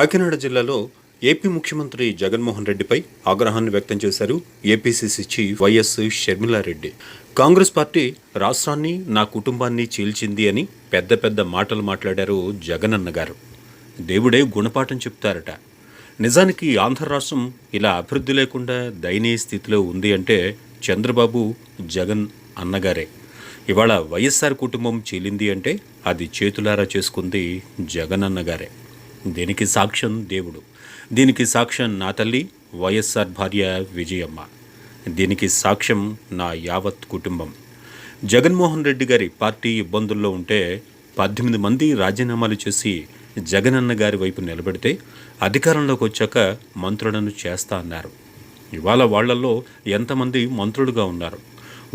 కాకినాడ జిల్లాలో ఏపీ ముఖ్యమంత్రి జగన్మోహన్ రెడ్డిపై ఆగ్రహాన్ని వ్యక్తం చేశారు APCC chief YS Sharmila Reddy. Congress party రాష్ట్రాన్ని, నా కుటుంబాన్ని చీల్చింది అని పెద్ద పెద్ద మాటలు మాట్లాడారు జగనన్న గారు. దేవుడే గుణపాఠం చెప్తారట. నిజానికి ఆంధ్ర రాష్ట్రం ఇలా అభివృద్ధి లేకుండా దయనీయ స్థితిలో ఉంది అంటే చంద్రబాబు, జగన్ అన్నగారే. ఇవాళ వైఎస్ఆర్ కుటుంబం చీలింది అంటే అది చేతులారా చేసుకుంది జగనన్నగారే. దీనికి సాక్ష్యం దేవుడు, దీనికి సాక్ష్యం నా తల్లి వైఎస్ఆర్ భార్య విజయమ్మ, దీనికి సాక్ష్యం నా యావత్ కుటుంబం. జగన్మోహన్ రెడ్డి గారి పార్టీ ఇబ్బందుల్లో ఉంటే 18 మంది రాజీనామాలు చేసి జగనన్న గారి వైపు నిలబెడితే అధికారంలోకి వచ్చాక మంత్రులను చేస్తా అన్నారు. ఇవాళ వాళ్లలో ఎంతమంది మంత్రులుగా ఉన్నారు?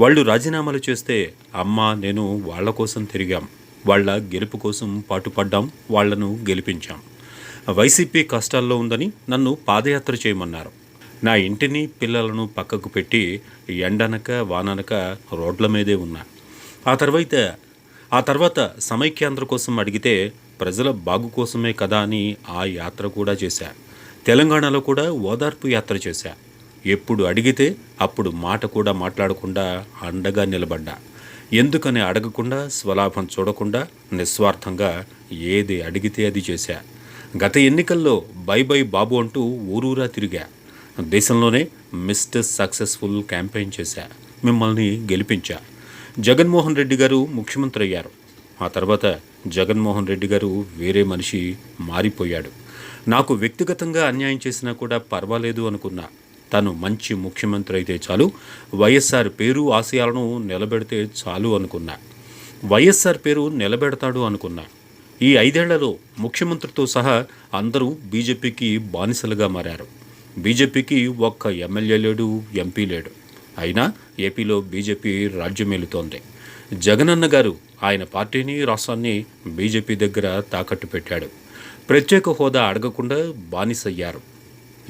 వాళ్ళు రాజీనామాలు చేస్తే అమ్మ, నేను వాళ్ల కోసం తిరిగాం, వాళ్ల గెలుపు కోసం పాటుపడ్డాం, వాళ్లను గెలిపించాం. వైసీపీ కష్టాల్లో ఉందని నన్ను పాదయాత్ర చేయమన్నారు. నా ఇంటిని, పిల్లలను పక్కకు పెట్టి ఎండనక వాననక రోడ్ల మీదే ఉన్నా. ఆ తర్వాత సమైక్యాంధ్ర కోసం అడిగితే ప్రజల బాగు కోసమే కదా అని ఆ యాత్ర కూడా చేశా. తెలంగాణలో కూడా ఓదార్పు యాత్ర చేశా. ఎప్పుడు అడిగితే అప్పుడు మాట కూడా మాట్లాడకుండా అండగా నిలబడ్డా. ఎందుకని అడగకుండా, స్వలాభం చూడకుండా నిస్వార్థంగా ఏది అడిగితే అది చేశా. గత ఎన్నికల్లో బై బై బాబు అంటూ ఊరూరా తిరిగా. దేశంలోనే మిస్టర్ సక్సెస్ఫుల్ క్యాంపెయిన్ చేశా. మిమ్మల్ని గెలిపించా. జగన్మోహన్ రెడ్డి గారు ముఖ్యమంత్రి అయ్యారు. ఆ తర్వాత జగన్మోహన్ రెడ్డి గారు వేరే మనిషి, మారిపోయాడు. నాకు వ్యక్తిగతంగా అన్యాయం చేసినా కూడా పర్వాలేదు అనుకున్నా. తను మంచి ముఖ్యమంత్రి అయితే చాలు, వైఎస్ఆర్ పేరు, ఆశయాలను నిలబెడితే చాలు అనుకున్నా. వైఎస్ఆర్ పేరు నిలబెడతాడు అనుకున్నా. ఈ 5 ఏళ్లలో ముఖ్యమంత్రితో సహా అందరూ బీజేపీకి బానిసలుగా మారారు. బీజేపీకి ఒక్క ఎమ్మెల్యే లేడు, ఎంపీ లేడు. అయినా ఏపీలో బీజేపీ రాజ్యమేలుతోంది. జగనన్న గారు ఆయన పార్టీని, రాష్ట్రాన్ని బీజేపీ దగ్గర తాకట్టు పెట్టాడు. ప్రత్యేక హోదా అడగకుండా బానిసయ్యారు.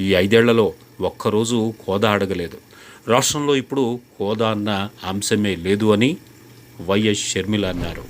ఈ 5 ఏళ్లలో ఒక్కరోజు హోదా అడగలేదు. రాష్ట్రంలో ఇప్పుడు హోదా అన్న అంశమే లేదు అని వైఎస్ షర్మిల అన్నారు.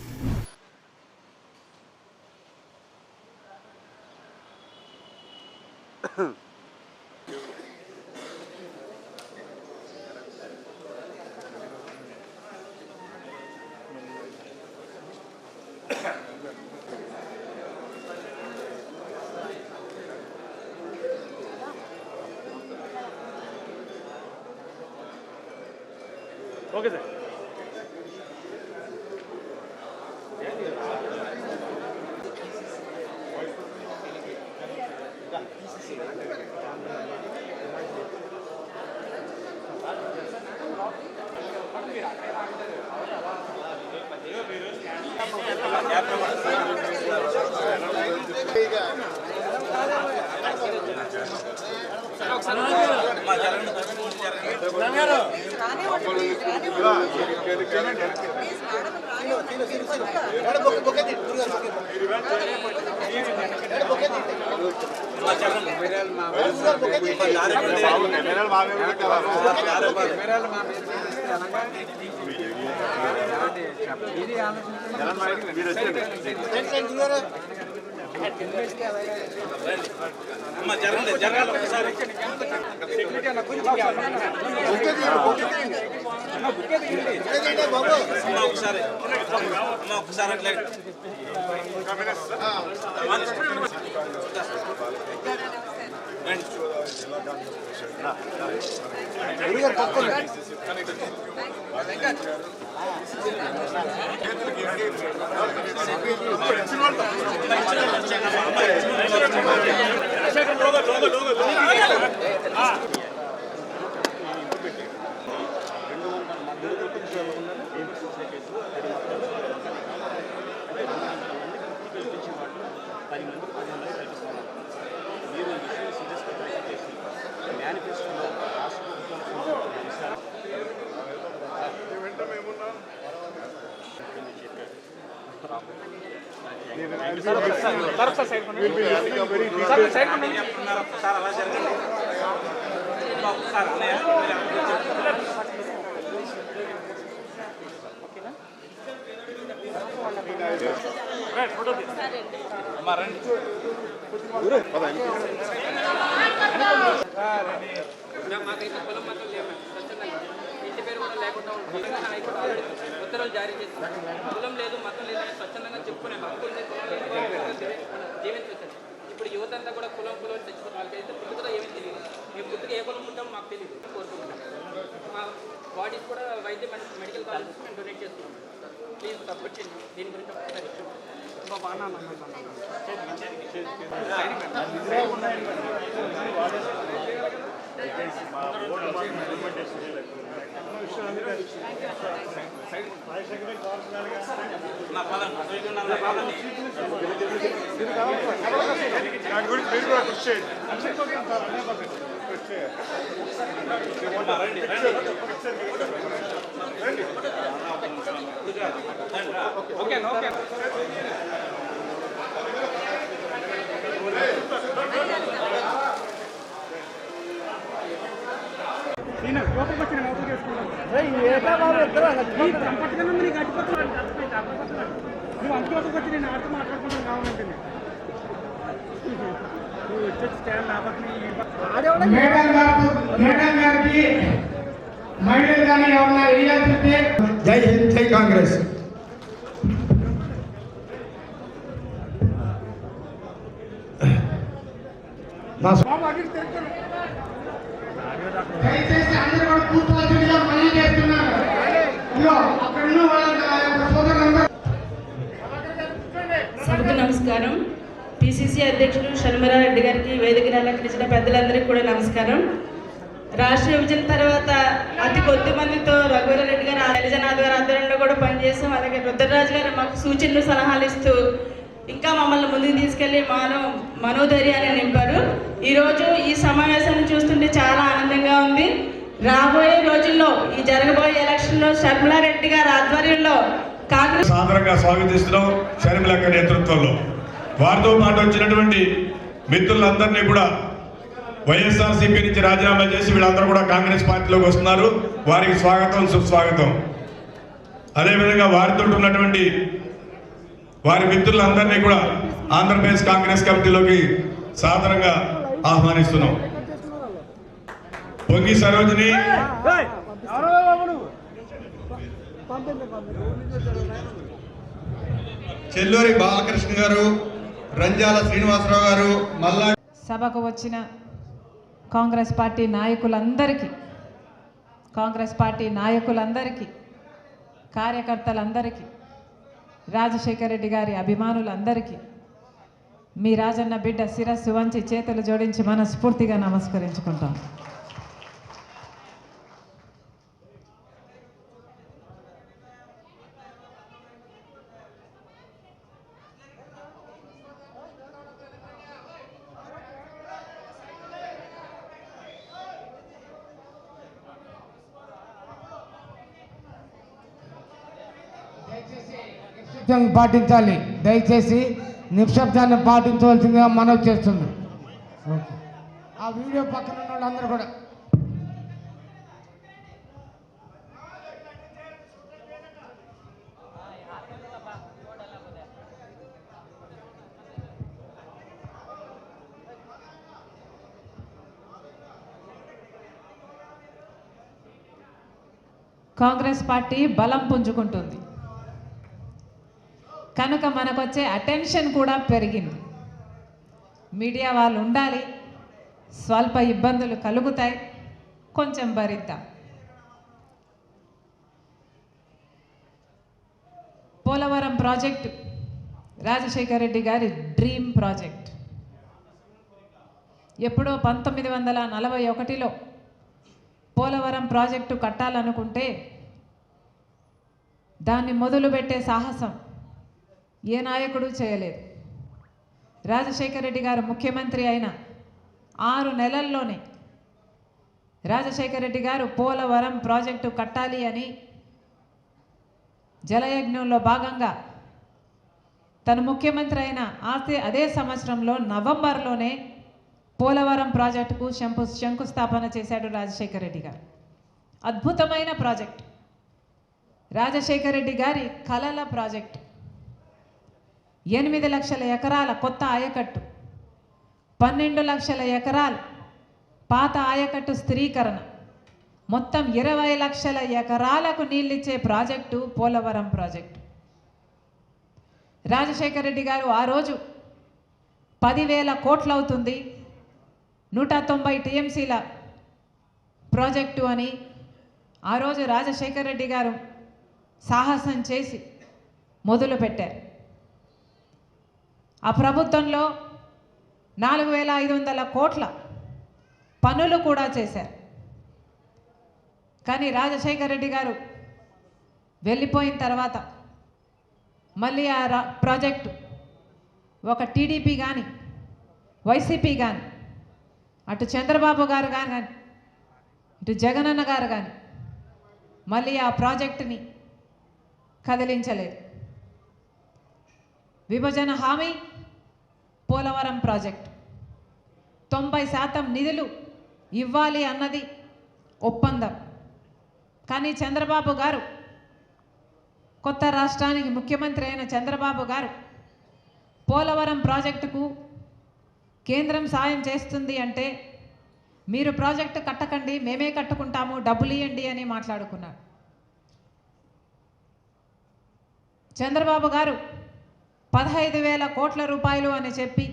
Okay sir. ఫోటో మాకైతే పొలం మాత్రం లేవు, ఇంటి పేరు కూడా లేకుండా ఉంటుంది. హైకోర్టు ఆల్రెడీ ఉత్తర్వులు జారీ చేసింది. కులం లేదు, మతం లేదని స్వచ్ఛందంగా చెప్పుకునే హక్కుల్ని జీవించవచ్చు. ఇప్పుడు యువత అంతా కూడా కులం తెచ్చుకున్న వాళ్ళకైతే పుట్టుకతో ఏమీ తెలియదు. మేము పుట్టుక ఏ కులం ఉంటామో మాకు తెలియదు. కోరుకుంటున్నాం మా బాడీస్ కూడా వైద్య మెడికల్ కాలేజెస్ మేము డొనేట్ చేస్తున్నాం. ప్లీజ్ సపోర్ట్ చేయండి. దీని గురించి ఒకసారి నువ్వు అందుకోసం వచ్చి నేను ఆడుతూ మాట్లాడుకుంటాను కావాలంటే నువ్వు వచ్చి స్టాండ్ మేడం గారికి మహిళలు కానీ ఎవరన్నా వేయాల్సిందే. జై హింద్, జై కాంగ్రెస్. దయచేసి అందరూ కూడా కూర్చోవాల్సిందిగా మళ్ళీ చేస్తున్నారు. సభకు నమస్కారం. పిసిసి అధ్యక్షుడు షణ్మురారెడ్డి గారికి, వేదికను అలంకరించిన పెద్దలందరికీ కూడా నమస్కారం. రాష్ట్ర విభజన తర్వాత అతి కొద్ది మందితో రఘువీరారెడ్డి గారు, హరిజనాథ్ గారి ఆధ్వర్యంలో కూడా పనిచేసాం. అలాగే రుద్రరాజు గారు మాకు సూచనలు సలహాలు ఇస్తూ ఇంకా మమ్మల్ని ముందుకు తీసుకెళ్లి మనోధైర్యాన్ని నింపారు. ఈరోజు ఈ సమావేశాన్ని చూస్తుంటే చాలా ఆనందంగా ఉంది. రాబోయే రోజుల్లో ఈ జరగబోయే ఎలక్షన్లో షర్మిలారెడ్డి గారి ఆధ్వర్యంలో కాంగ్రెస్ సాదరంగా స్వాగతిస్తున్నాం. షర్మిలక్క నేతృత్వంలో వారితో పాటు వచ్చినటువంటి మిత్రులందరినీ కూడా వైఎస్ఆర్సీపీ నుంచి రాజీనామా చేసి వీళ్ళందరూ కూడా కాంగ్రెస్ పార్టీలోకి వస్తున్నారు. వారికి స్వాగతం, సుస్వాగతం. అదేవిధంగా వారితో ఉన్నటువంటి వారి మిత్రులందరినీ కూడా ఆంధ్రప్రదేశ్ కాంగ్రెస్ కమిటీలోకి సాదరంగా ఆహ్వానిస్తున్నాం. పొంగి సరోజిని, చెల్లూరి బాలకృష్ణ గారు, రంజాల శ్రీనివాసరావు గారు, మల్లా. సభకు వచ్చిన కాంగ్రెస్ పార్టీ నాయకులందరికీ, కార్యకర్తలందరికీ, రాజశేఖర రెడ్డి గారి అభిమానులందరికీ మీ రాజన్న బిడ్డ శిరస్సు వంచి చేతులు జోడించి మనస్ఫూర్తిగా నమస్కరించుకుంటాం. పాటించాలి. దయచేసి నిశ్శబ్దాన్ని పాటించవలసిందిగా మనవి చేస్తుంది. ఆ వీడియో పక్కన ఉన్న వాళ్ళందరూ కూడా కాంగ్రెస్ పార్టీ బలం పుంజుకుంటుంది కనుక మనకొచ్చే అటెన్షన్ కూడా పెరిగింది. మీడియా వాళ్ళు ఉండాలి, స్వల్ప ఇబ్బందులు కలుగుతాయి, కొంచెం భరిద్దాం. పోలవరం ప్రాజెక్టు రాజశేఖర రెడ్డి గారి డ్రీమ్ ప్రాజెక్ట్. ఎప్పుడో 1941లో పోలవరం ప్రాజెక్టు కట్టాలనుకుంటే దాన్ని మొదలుపెట్టే సాహసం ఏ నాయకుడు చేయలేదు. రాజశేఖర రెడ్డి గారు ముఖ్యమంత్రి అయిన 6 నెలల్లోనే రాజశేఖర రెడ్డి గారు పోలవరం ప్రాజెక్టు కట్టాలి అని జలయజ్ఞంలో భాగంగా తను ముఖ్యమంత్రి అయిన అదే సంవత్సరంలో నవంబర్లోనే పోలవరం ప్రాజెక్టుకు శంకుస్థాపన చేశాడు రాజశేఖర రెడ్డి గారు. అద్భుతమైన ప్రాజెక్ట్, రాజశేఖర రెడ్డి గారి కలల ప్రాజెక్ట్. 8 లక్షల ఎకరాల కొత్త ఆయకట్టు, 12 లక్షల ఎకరాలు పాత ఆయకట్టు స్థిరీకరణ, మొత్తం 20 లక్షల ఎకరాలకు నీళ్ళిచ్చే ప్రాజెక్టు పోలవరం ప్రాజెక్టు. రాజశేఖర రెడ్డి గారు ఆ రోజు 10,000 కోట్లు అవుతుంది, 190 టీఎంసీల ప్రాజెక్టు అని ఆ రోజు రాజశేఖర రెడ్డి గారు సాహసం చేసి మొదలుపెట్టారు. ఆ ప్రభుత్వంలో 4,500 కోట్ల పనులు కూడా చేశారు. కానీ రాజశేఖర రెడ్డి గారు వెళ్ళిపోయిన తర్వాత మళ్ళీ ఆ ప్రాజెక్టు ఒక టీడీపీ కానీ వైసీపీ కానీ అటు చంద్రబాబు గారు కానీ ఇటు జగనన్న గారు కానీ మళ్ళీ ఆ ప్రాజెక్టుని కదిలించలేదు. విభజన హామీ పోలవరం ప్రాజెక్టు 90% నిధులు ఇవ్వాలి అన్నది ఒప్పందం. కానీ చంద్రబాబు గారు, కొత్త రాష్ట్రానికి ముఖ్యమంత్రి అయిన చంద్రబాబు గారు పోలవరం ప్రాజెక్టుకు కేంద్రం సాయం చేస్తుంది అంటే మీరు ప్రాజెక్టు కట్టకండి, మేమే కట్టుకుంటాము, డబ్బులు ఇవ్వండి అని మాట్లాడుకున్నారు. చంద్రబాబు గారు 15,000 కోట్ల రూపాయలు అని చెప్పి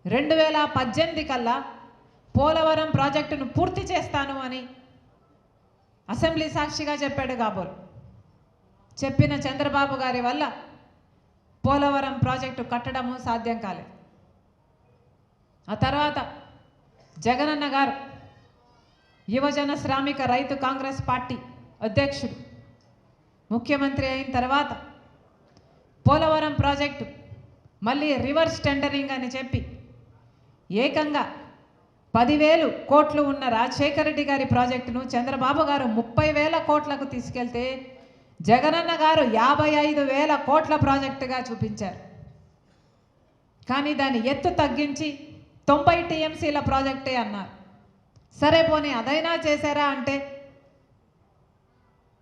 2018 కల్లా పోలవరం ప్రాజెక్టును పూర్తి చేస్తాను అని అసెంబ్లీ సాక్షిగా చెప్పాడు కాబోలు. చెప్పిన చంద్రబాబు గారి వల్ల పోలవరం ప్రాజెక్టు కట్టడము సాధ్యం కాలేదు. ఆ తర్వాత జగనన్న గారు యువజన శ్రామిక రైతు కాంగ్రెస్ పార్టీ అధ్యక్షుడు ముఖ్యమంత్రి అయిన తర్వాత పోలవరం ప్రాజెక్టు మళ్ళీ రివర్స్ టెండరింగ్ అని చెప్పి ఏకంగా 10,000 కోట్లు ఉన్న రాజశేఖర రెడ్డి గారి ప్రాజెక్టును చంద్రబాబు గారు 30,000 కోట్లకు తీసుకెళ్తే జగనన్న గారు 55,000 కోట్ల ప్రాజెక్టుగా చూపించారు. కానీ దాని ఎత్తు తగ్గించి 90 టీఎంసీల ప్రాజెక్టే అన్నారు. సరే పోనీ అదైనా చేశారా అంటే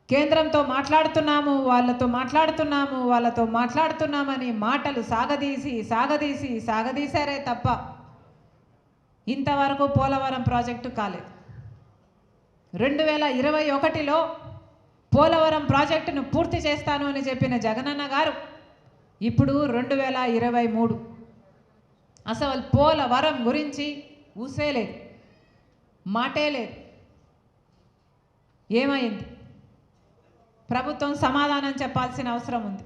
కేంద్రంతో మాట్లాడుతున్నాము, వాళ్ళతో మాట్లాడుతున్నామని మాటలు సాగదీశారే తప్ప ఇంతవరకు పోలవరం ప్రాజెక్టు కాలేదు. 2021లో పోలవరం ప్రాజెక్టును పూర్తి చేస్తాను అని చెప్పిన జగనన్న గారు ఇప్పుడు 2023 అసలు పోలవరం గురించి ఊసే లేదు, మాటే లేదు. ఏమైంది? ప్రభుత్వం సమాధానం చెప్పాల్సిన అవసరం ఉంది.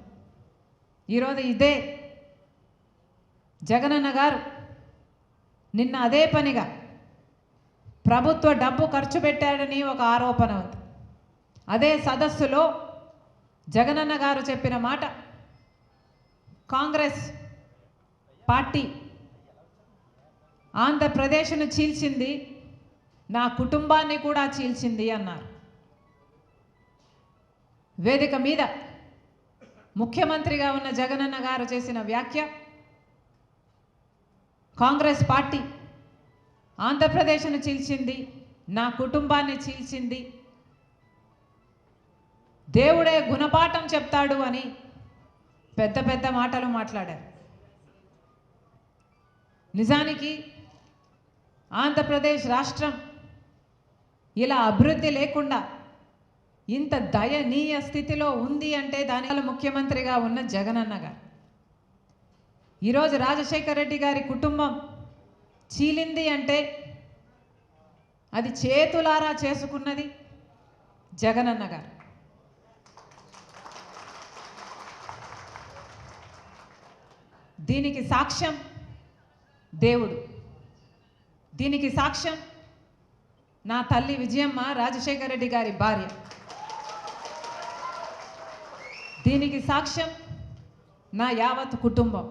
ఈరోజు ఇదే జగనన్న గారు నిన్న అదే పనిగా ప్రభుత్వ డబ్బు ఖర్చు పెట్టాడని ఒక ఆరోపణ ఉంది. అదే సదస్సులో జగనన్న గారు చెప్పిన మాట, కాంగ్రెస్ పార్టీ ఆంధ్రప్రదేశ్ను చీల్చింది, నా కుటుంబాన్ని కూడా చీల్చింది అన్నారు. వేదిక మీద ముఖ్యమంత్రిగా ఉన్న జగనన్న గారు చేసిన వ్యాఖ్య, కాంగ్రెస్ పార్టీ ఆంధ్రప్రదేశ్ను చీల్చింది, నా కుటుంబాన్ని చీల్చింది, దేవుడే గుణపాఠం చెప్తాడు అని పెద్ద పెద్ద మాటలు మాట్లాడారు. నిజానికి ఆంధ్రప్రదేశ్ రాష్ట్రం ఇలా అభివృద్ధి లేకుండా ఇంత దయనీయ స్థితిలో ఉంది అంటే దానివల్ల ముఖ్యమంత్రిగా ఉన్న జగనన్న గారు. ఈరోజు రాజశేఖర రెడ్డి గారి కుటుంబం చీలింది అంటే అది చేతులారా చేసుకున్నది జగనన్న గారు. దీనికి సాక్ష్యం దేవుడు, దీనికి సాక్ష్యం నా తల్లి విజయమ్మ, రాజశేఖర రెడ్డి గారి భార్య, దీనికి సాక్ష్యం నా యావత్ కుటుంబం.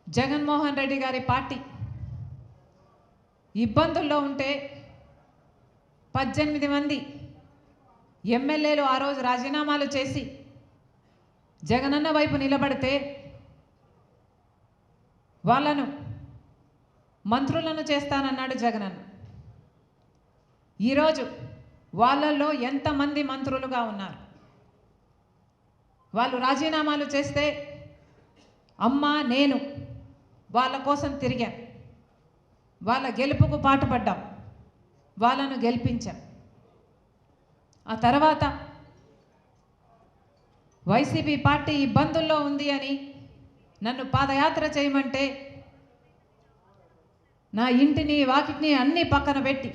జగన్మోహన్ రెడ్డి గారి పార్టీ ఇబ్బందుల్లో ఉంటే 18 మంది ఎమ్మెల్యేలు ఆ రోజు రాజీనామాలు చేసి జగనన్న వైపు నిలబడితే వాళ్ళను మంత్రులను చేస్తానన్నాడు జగనన్న. ఈరోజు వాళ్ళల్లో ఎంతమంది మంత్రులుగా ఉన్నారు? వాళ్ళు రాజీనామాలు చేస్తే అమ్మ నేను వాళ్ళ కోసం తిరిగాం, వాళ్ళ గెలుపుకు పాటుపడ్డాం, వాళ్ళను గెలిపించాం. ఆ తర్వాత వైసీపీ పార్టీ ఇబ్బందుల్లో ఉంది అని నన్ను పాదయాత్ర చేయమంటే నా ఇంటిని వాకిటిని అన్నీ పక్కన పెట్టి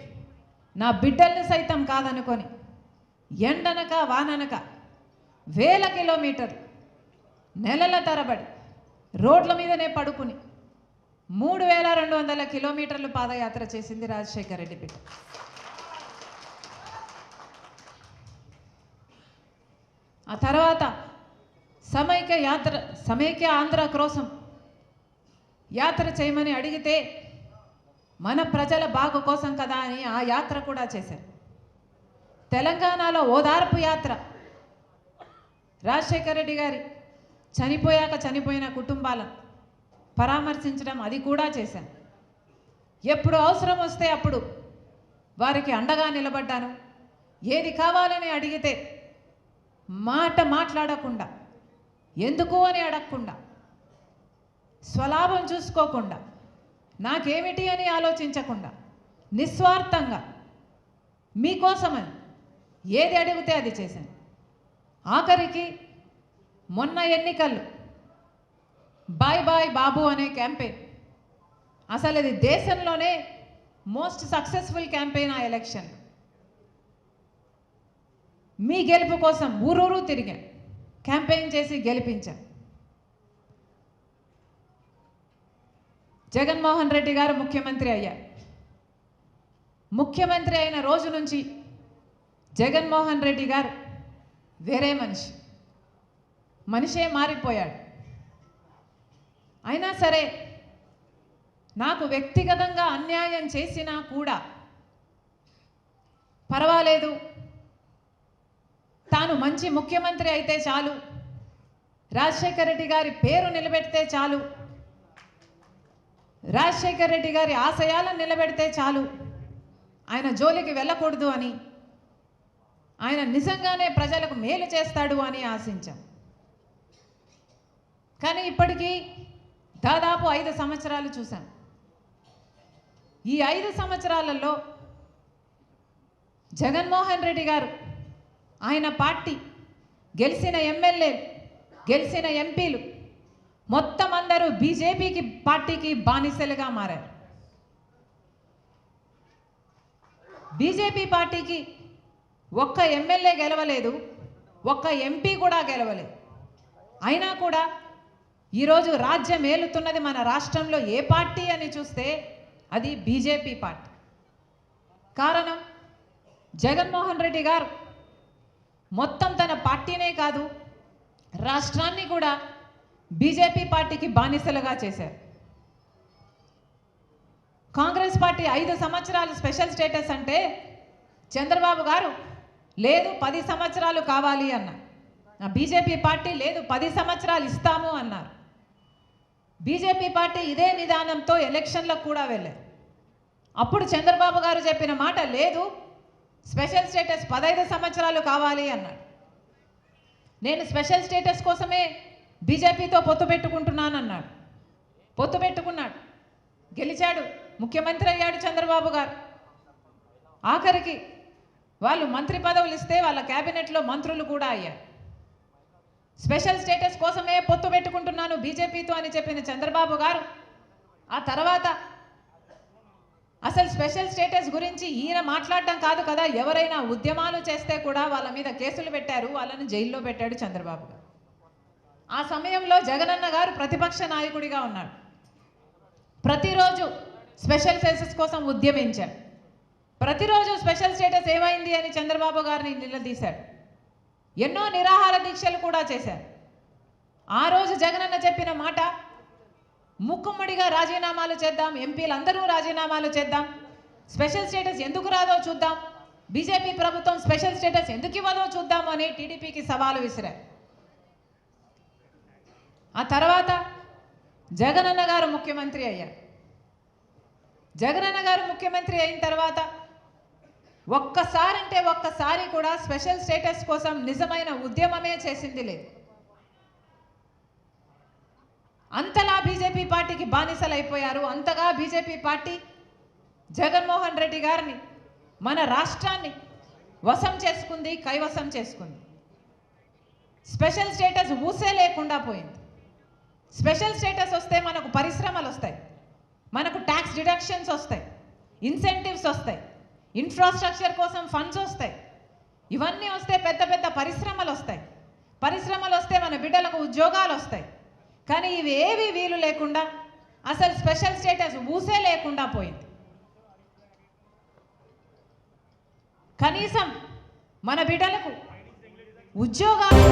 నా బిడ్డల్ని సైతం కాదనుకొని ఎండనక వాననక వేల కిలోమీటర్లు నెలల తరబడి రోడ్ల మీదనే పడుకుని 3200 కిలోమీటర్లు పాదయాత్ర చేసింది రాజశేఖర రెడ్డి బిడ్డ. ఆ తర్వాత సమైక్య ఆంధ్ర కోసం యాత్ర చేయమని అడిగితే మన ప్రజల బాగు కోసం కదా అని ఆ యాత్ర కూడా చేశారు. తెలంగాణలో ఓదార్పు యాత్ర, రాజశేఖర రెడ్డి గారి చనిపోయిన కుటుంబాలను పరామర్శించడం అది కూడా చేశాను. ఎప్పుడు అవసరం వస్తే అప్పుడు వారికి అండగా నిలబడ్డాను. ఏది కావాలని అడిగితే మాట్లాడకుండా, ఎందుకు అని అడగకుండా, స్వలాభం చూసుకోకుండా, నాకేమిటి అని ఆలోచించకుండా నిస్వార్థంగా మీకోసమని ఏది అడిగితే అది చేశాను. ఆఖరికి మొన్న ఎన్నికల్లో బాయ్ బాయ్ బాబు అనే క్యాంపెయిన్, అసలు ఇది దేశంలోనే మోస్ట్ సక్సెస్ఫుల్ క్యాంపెయిన్. ఆ ఎలక్షన్ మీ గెలుపు కోసం ఊరూరు తిరిగాం, క్యాంపెయిన్ చేసి గెలిపించాం. జగన్మోహన్ రెడ్డి గారు ముఖ్యమంత్రి అయ్యారు. ముఖ్యమంత్రి అయిన రోజు నుంచి జగన్మోహన్ రెడ్డి గారు వేరే మనిషే మారిపోయాడు. అయినా సరే నాకు వ్యక్తిగతంగా అన్యాయం చేసినా కూడా పర్వాలేదు, తాను మంచి ముఖ్యమంత్రి అయితే చాలు, రాజశేఖర రెడ్డి గారి పేరు నిలబెడితే చాలు, రాజశేఖర రెడ్డి గారి ఆశయాలను నిలబెడితే చాలు, ఆయన జోలికి వెళ్ళకూడదు అని, ఆయన నిజంగానే ప్రజలకు మేలు చేస్తాడు అని ఆశించాం. కానీ ఇప్పటికీ దాదాపు 5 సంవత్సరాలు చూశాం. ఈ 5 సంవత్సరాలలో జగన్మోహన్ రెడ్డి గారు, ఆయన పార్టీ, గెలిచిన ఎమ్మెల్యేలు, గెలిచిన ఎంపీలు మొత్తం అందరూ బీజేపీకి పార్టీకి బానిసలుగా మారారు. బీజేపీ పార్టీకి ఒక్క ఎమ్మెల్యే గెలవలేదు, ఒక్క ఎంపీ కూడా గెలవలేదు. అయినా కూడా ఈరోజు రాజ్యం ఏలుతున్నది మన రాష్ట్రంలో ఏ పార్టీ అని చూస్తే అది బీజేపీ పార్టీ. కారణం జగన్మోహన్ రెడ్డి గారు మొత్తం తన పార్టీనే కాదు, రాష్ట్రాన్ని కూడా బీజేపీ పార్టీకి బానిసలుగా చేశారు. కాంగ్రెస్ పార్టీ 5 సంవత్సరాలు స్పెషల్ స్టేటస్ అంటే చంద్రబాబు గారు లేదు 10 సంవత్సరాలు కావాలి అన్నారు. బీజేపీ పార్టీ లేదు 10 సంవత్సరాలు ఇస్తాము అన్నారు. బీజేపీ పార్టీ ఇదే విధానంతో ఎలక్షన్లకు కూడా వెళ్ళారు. అప్పుడు చంద్రబాబు గారు చెప్పిన మాట లేదు, స్పెషల్ స్టేటస్ 15 సంవత్సరాలు కావాలి అన్నాడు. నేను స్పెషల్ స్టేటస్ కోసమే బీజేపీతో పొత్తు పెట్టుకుంటున్నానన్నాడు. పొత్తు పెట్టుకున్నాడు, గెలిచాడు, ముఖ్యమంత్రి అయ్యాడు చంద్రబాబు గారు. ఆఖరికి వాళ్ళు మంత్రి పదవులు ఇస్తే వాళ్ళ క్యాబినెట్లో మంత్రులు కూడా అయ్యారు. స్పెషల్ స్టేటస్ కోసమే పొత్తు పెట్టుకుంటున్నాను బీజేపీతో అని చెప్పిన చంద్రబాబు గారు ఆ తర్వాత అసలు స్పెషల్ స్టేటస్ గురించి ఈయన మాట్లాడటం కాదు కదా, ఎవరైనా ఉద్యమాలు చేస్తే కూడా వాళ్ళ మీద కేసులు పెట్టారు, వాళ్ళని జైల్లో పెట్టాడు చంద్రబాబు గారు. ఆ సమయంలో జగనన్న గారు ప్రతిపక్ష నాయకుడిగా ఉన్నాడు. ప్రతిరోజు స్పెషల్ స్టేటస్ కోసం ఉద్యమించాడు. ప్రతిరోజు స్పెషల్ స్టేటస్ ఏమైంది అని చంద్రబాబు గారిని నిలదీశాడు. ఎన్నో నిరాహార దీక్షలు కూడా చేశారు. ఆ రోజు జగనన్న చెప్పిన మాట, ముక్కుమ్మడిగా రాజీనామాలు చేద్దాం, ఎంపీలందరూ రాజీనామాలు చేద్దాం, స్పెషల్ స్టేటస్ ఎందుకు రాదో చూద్దాం, బీజేపీ ప్రభుత్వం స్పెషల్ స్టేటస్ ఎందుకు ఇవ్వదో చూద్దాం అని టీడీపీకి సవాలు విసిరారు. ఆ తర్వాత జగనన్న గారు ముఖ్యమంత్రి అయ్యారు. జగనన్న గారు ముఖ్యమంత్రి అయిన తర్వాత ఒక్కసారి కూడా స్పెషల్ స్టేటస్ కోసం నిజమైన ఉద్యమమే చేసింది లేదు. అంతలా బీజేపీ పార్టీకి బానిసలు అయిపోయారు. అంతగా బీజేపీ పార్టీ జగన్మోహన్ రెడ్డి గారిని, మన రాష్ట్రాన్ని వశం చేసుకుంది, కైవసం చేసుకుంది. స్పెషల్ స్టేటస్ ఊసే లేకుండా పోయింది. స్పెషల్ స్టేటస్ వస్తే మనకు పరిశ్రమలు వస్తాయి, మనకు ట్యాక్స్ డిడక్షన్స్ వస్తాయి, ఇన్సెంటివ్స్ వస్తాయి, ఇన్ఫ్రాస్ట్రక్చర్ కోసం ఫండ్స్ వస్తాయి. ఇవన్నీ వస్తే పెద్ద పెద్ద పరిశ్రమలు వస్తాయి. పరిశ్రమలు వస్తే మన బిడ్డలకు ఉద్యోగాలు వస్తాయి. కానీ ఇవి ఏవి వీలు లేకుండా అసలు స్పెషల్ స్టేటస్ ఊసే లేకుండా పోయింది. కనీసం మన బిడ్డలకు ఉద్యోగాలు